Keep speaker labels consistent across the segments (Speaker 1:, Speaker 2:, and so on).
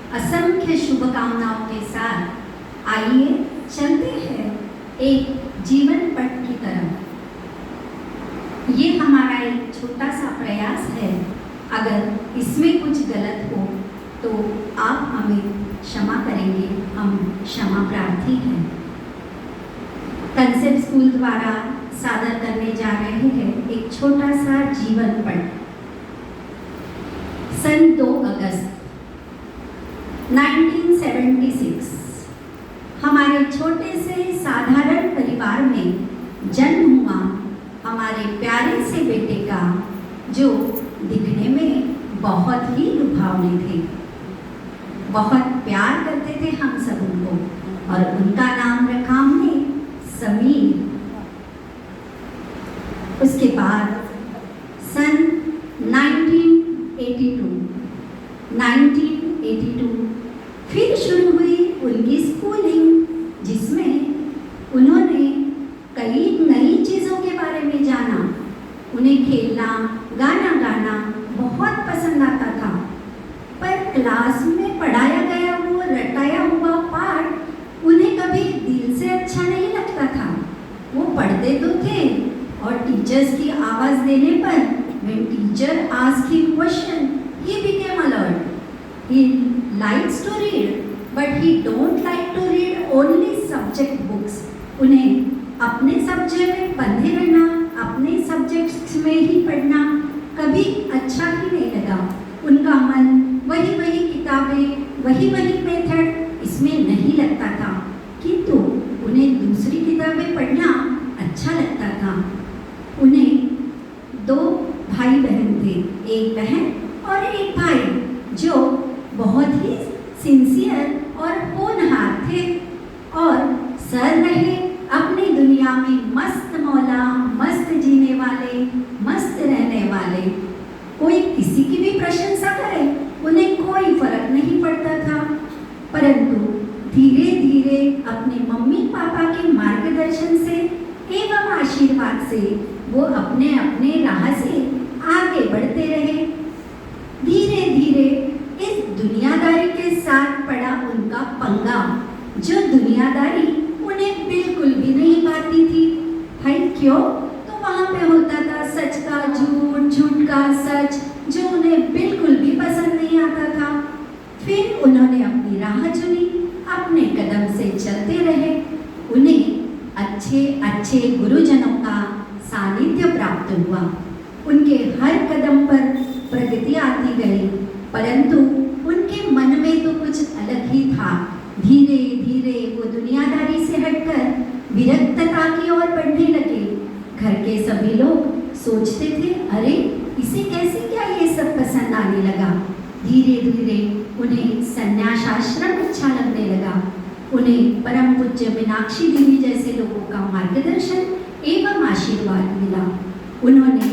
Speaker 1: असंख्य शुभकामनाओं के साथ आइए चलते हैं एक जीवन पथ की तरफ। ये हमारा एक छोटा सा प्रयास है। अगर इसमें कुछ गलत हो तो आप हमें क्षमा करेंगे, हम क्षमा प्रार्थी हैं। कंसेप्ट स्कूल द्वारा सादर करने जा रहे हैं एक छोटा सा जीवन पथ। सन 2 अगस्त 1976 हमारे छोटे से साधारण परिवार में जन्म हुआ हमारे प्यारे से बेटे का, जो दिखने में बहुत ही लुभावने थे। बहुत प्यार करते थे हम सब उनको, और उनका नाम रखा हमने समीर। उसके बाद सन 1982 फिर शुरू हुई उनकी स्कूलिंग, जिसमें उन्होंने कई नई चीज़ों के बारे में जाना। उन्हें खेलना, गाना गाना बहुत पसंद आता था, पर क्लास में पढ़ाया गया वो रटाया हुआ पाठ उन्हें कभी दिल से अच्छा नहीं लगता था। वो पढ़ते तो थे, और टीचर्स की आवाज़ देने पर when teacher asked him question, he became alert. He likes to read, but he don't like to read only subject books. उन्हें अपने सब्जेक्ट में बंधे रहना, अपने सब्जेक्ट्स में ही पढ़ना कभी अच्छा ही नहीं लगा। उनका मन वही किताबें, वही मेथड इसमें नहीं लगता था, किंतु उन्हें दूसरी किताबें पढ़ना अच्छा लगता था। उन्हें 2 भाई बहन थे, एक बहन और एक भाई, जो बहुत ही सिंसियर और होनहार थे और सर रहे अपनी दुनिया में मस्त मौला, मस्त जीने वाले, मस्त रहने वाले। कोई किसी की भी प्रशंसा करे उन्हें कोई फर्क नहीं पड़ता था, परंतु धीरे धीरे अपने मम्मी पापा के मार्गदर्शन से एवं आशीर्वाद से वो अपने अपने राह से आगे बढ़ते रहे। धीरे धीरे इस दुनियादारी के साथ पड़ा उनका पंगा, जो दुनियादारी उन्हें बिल्कुल भी नहीं भाती थी। भाई क्यों? तो वहाँ पे होता था सच का झूठ, झूठ का सच, जो उन्हें बिल्कुल भी पसंद नहीं आता था। फिर उन्होंने अपनी राह चुनी, अपने कदम से चलते रहे। उन्हें अच्छे अच्छे गुरुजनों का सानिध्य प्राप्त हुआ। उनके हर कदम पर प्रगति आती गई, परंतु उनके मन में तो कुछ अलग ही था। धीरे धीरे वो दुनियादारी से हटकर विरक्तता की ओर बढ़ने लगे। घर के सभी लोग सोचते थे, अरे इसे कैसे क्या ये सब पसंद आने लगा। धीरे धीरे उन्हें संन्यास आश्रम अच्छा लगने लगा। उन्हें परम पूज्य मीनाक्षी देवी जैसे लोगों का मार्गदर्शन एवं आशीर्वाद मिला। उन्होंने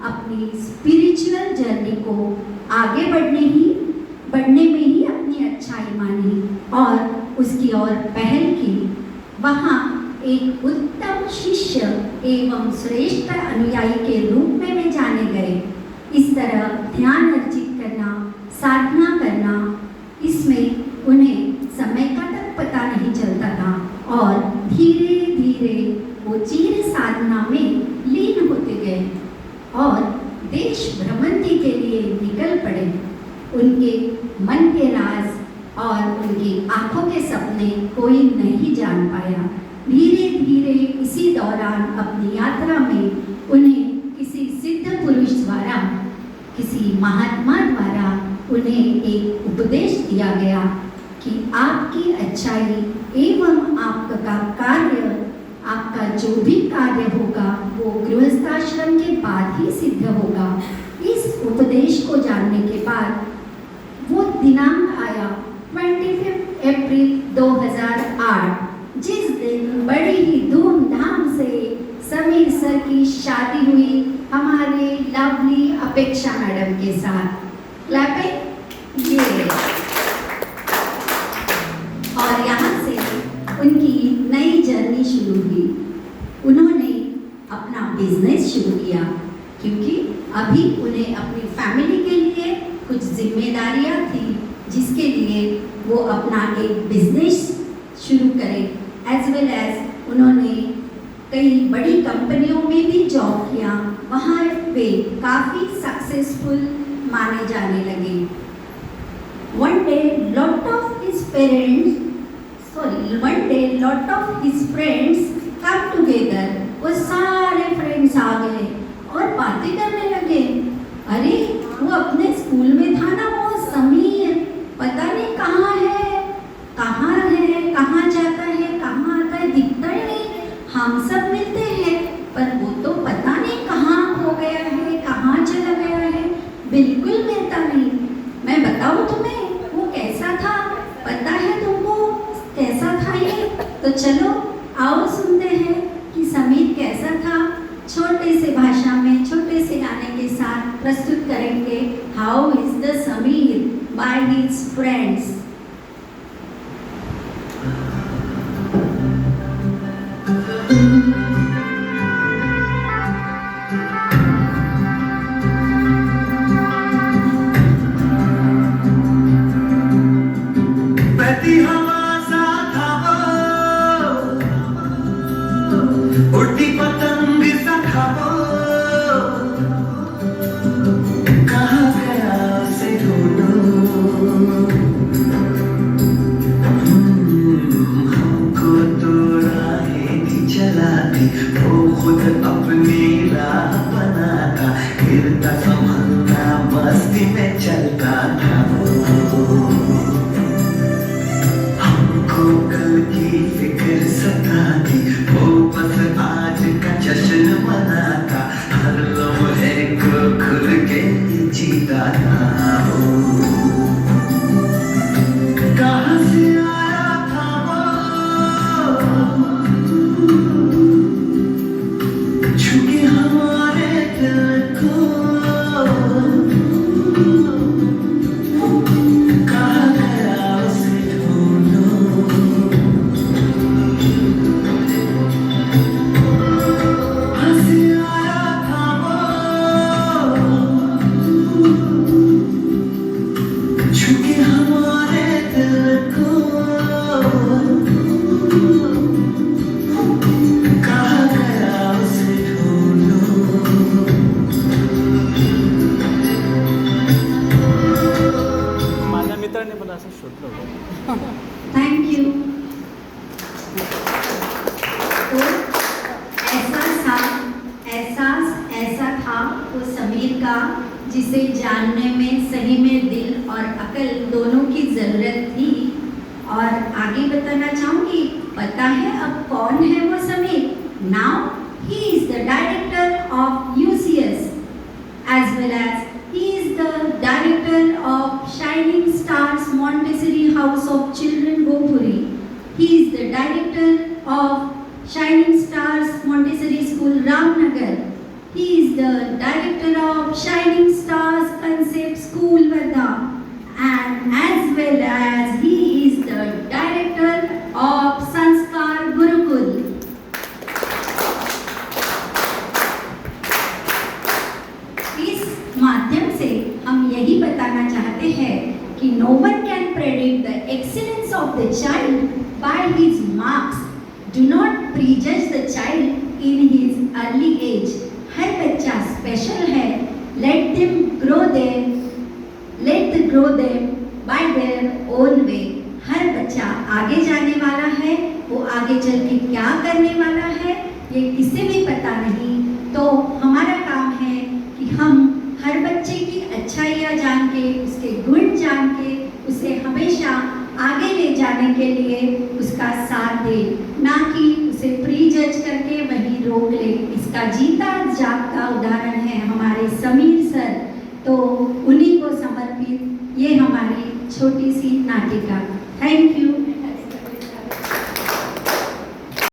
Speaker 1: अपनी स्पिरिचुअल जर्नी को आगे बढ़ने में ही अपनी अच्छाई मानी और उसकी ओर पहल की। वहाँ एक उत्तम शिष्य एवं श्रेष्ठ अनुयायी के रूप में वे जाने गए। इस तरह ध्यान अर्जित करना, साधना करना, इसमें उन्हें समय का तक पता नहीं चलता था, और धीरे धीरे वो चीर साधना में लीन होते गए और देश भ्रमंती के लिए निकल पड़े। उनके मन के राज और उनकी आंखों के सपने कोई नहीं जान पाया। धीरे धीरे इसी दौरान अपनी यात्रा में उन्हें किसी सिद्ध पुरुष द्वारा, किसी महात्मा द्वारा उन्हें एक उपदेश दिया गया कि आपकी अच्छाई एवं आपका कार्य, आपका जो भी कार्य होगा वो गृहस्थाश्रम के बाद ही सिद्ध होगा। इस उपदेश को जानने के बाद वो दिनांक आया 25 अप्रैल 2008, जिस दिन बड़ी ही धूमधाम से समीर सर की शादी हुई हमारे लवली अपेक्षा मैडम के साथ। क्लैपिंग ये। और यहाँ से उनकी नई जर्नी शुरू हुई। उन्होंने अपना बिजनेस शुरू किया, क्योंकि अभी उन्हें अपनी फैमिली के लिए कुछ जिम्मेदारियां थी, जिसके लिए वो अपना एक बिजनेस शुरू करें। एज वेल एज उन्होंने कई बड़ी कंपनियों में भी जॉब किया, वहाँ वे काफ़ी सक्सेसफुल माने जाने लगे। One day, lot of his friends come together। वो सारे फ्रेंड्स आ गए और बातें करने लगे। अरे वो अपने स्कूल में था ना, वो समीर, पता नहीं कहाँ है, कहाँ जाता है, कहाँ आता है, दिखता ही नहीं। हम सब मिलते हैं पर वो तो पता नहीं कहाँ हो गया है, कहाँ चला गया है, बिल्कुल मिलता नहीं। मैं बताऊँ तुम्हें वो कैसा था, पता है तुमको कैसा था ये? तो चलो आओ सुनते हैं कि समीर कैसा था। छोटे से भाषा में छोटे से गाने के साथ प्रस्तुत करेंगे how is the Sameer by his friends.
Speaker 2: उड़ती पतंग सा था वो, कहाँ गया उसे ढूंढो। हमको तो राहें चलाती, वो खुद अपनी राह बनाता, गिरता संभलता मस्ती में चलता था वो। हमको कल की फिक्र सताती, वो बस आज का जश्न मनाता, हर लम्हे को खुल के जीता था वो। कहाँ से आया था वो, छुके हमारे दिल को, कहाँ गया उसे ढूंढो।
Speaker 3: माझ्या मित्राने पण असं शोधलं होतं।
Speaker 1: Thank you. तो ऐसा था वो समीर का, जिसे जानने में सही में दिल और अकल दोनों की ज़रूरत थी। और आगे बताना चाहूँगी, पता है अब कौन है वो Sameer? Now he is the director of UCS as well as he is the director of Shining Stars Montessori House of Children Gopuri. He is the director of Shining Stars Montessori School Ramnagar. He is the director of Shining Stars Concept School Varda, and as well as he is the director of Sanskar Gurukul. इस माध्यम से हम यही बताना चाहते हैं कि no one can predict the excellence of the child by his marks. Do not prejudge the child in his early age. हर बच्चा स्पेशल है। Let them grow them by their own way. हर बच्चा आगे जाने वाला है, वो आगे चल के क्या करने वाला है ये किसे भी पता नहीं। तो हमारा काम है कि हम हर बच्चे की अच्छाइयाँ जान के, उसके गुण जान के, उसे हमेशा आगे ले जाने के लिए उसका साथ दे, ना कि उसे प्री जज करके वहीं रोक ले। इसका जीता जागता उदाहरण है हमारे समीर सर। तो उन्हीं को समर्पित ये हमारी छोटी सी नाटिका। Thank you.